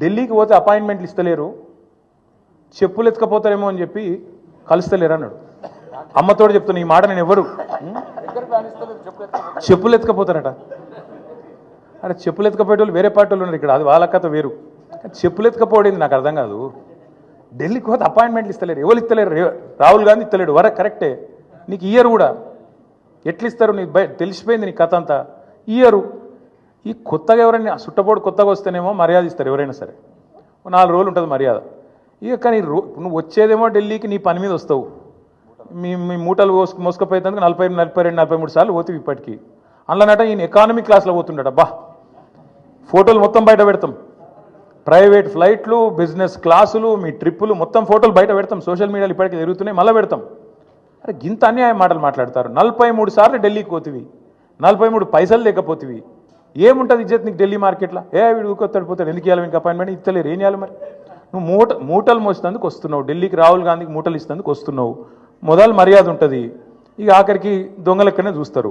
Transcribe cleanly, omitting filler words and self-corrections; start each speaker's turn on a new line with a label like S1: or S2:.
S1: ఢిల్లీకి పోతే అపాయింట్మెంట్లు ఇస్తలేరు, చెప్పులు ఎత్తుకపోతారేమో అని చెప్పి కలుస్తలేరు అన్నాడు. అమ్మతోడు చెప్తున్నా ఈ మాట, నేను ఎవరు చెప్పులు ఎత్తుకపోతారట. అరే చెప్పులు ఎత్తుకపోయే వాళ్ళు వేరే పార్టీ వాళ్ళు ఉన్నారు ఇక్కడ, అది వాళ్ళ కథ వేరు. చెప్పులు ఎత్తుకపోవడం నాకు అర్థం కాదు. ఢిల్లీకి పోతే అపాయింట్మెంట్లు ఇస్తలేరు, ఎవరు ఇస్తలేరు? రాహుల్ గాంధీ ఇస్తలేడు, కరెక్టే. నీకు ఇయ్యరు కూడా, ఎట్లు ఇస్తారు? నీకు తెలిసిపోయింది నీ కథ అంతా. ఇయ్యరు. ఈ కొత్తగా ఎవరైనా సుట్టపోడు కొత్తగా వస్తేనేమో మర్యాద ఇస్తారు ఎవరైనా సరే, 4 రోజులు ఉంటుంది మర్యాద. ఇక కానీ నువ్వు వచ్చేదేమో ఢిల్లీకి నీ పని మీద వస్తావు, మీ మూటలు మోసుకపోయేందుకు 42, 43 సార్లు పోతావు ఇప్పటికీ. అందులోనట ఈయన ఎకానమీ క్లాస్లో పోతుండట. ఫోటోలు మొత్తం బయట పెడతాం, ప్రైవేట్ ఫ్లైట్లు, బిజినెస్ క్లాసులు, మీ ట్రిప్పులు మొత్తం ఫోటోలు బయట పెడతాం. సోషల్ మీడియాలో ఇప్పటికీ జరుగుతున్నాయి, మళ్ళీ పెడతాం. అరే గింత అన్యాయం మాటలు మాట్లాడతారు. 43 సార్లు ఢిల్లీకి పోతివి, 43 పైసలు లేకపోతివి, ఏముంటుంది ఇజ్జత్ నీకు ఢిల్లీ మార్కెట్లో? వీడు ఊకొత్తాడు పోతాడు, ఎందుకు ఇవ్వాలి మీకు అపాయింట్మెంట్? ఇస్తలేరు, ఏం చేయాలి మరి? నువ్వు మూటలు మోసేందుకు వస్తున్నావు ఢిల్లీకి, రాహుల్ గాంధీకి మూటలు ఇస్తేందుకు వస్తున్నావు. మొదలు మర్యాద ఉంటుంది, ఇక ఆఖరికి దొంగలెక్కనే చూస్తారు.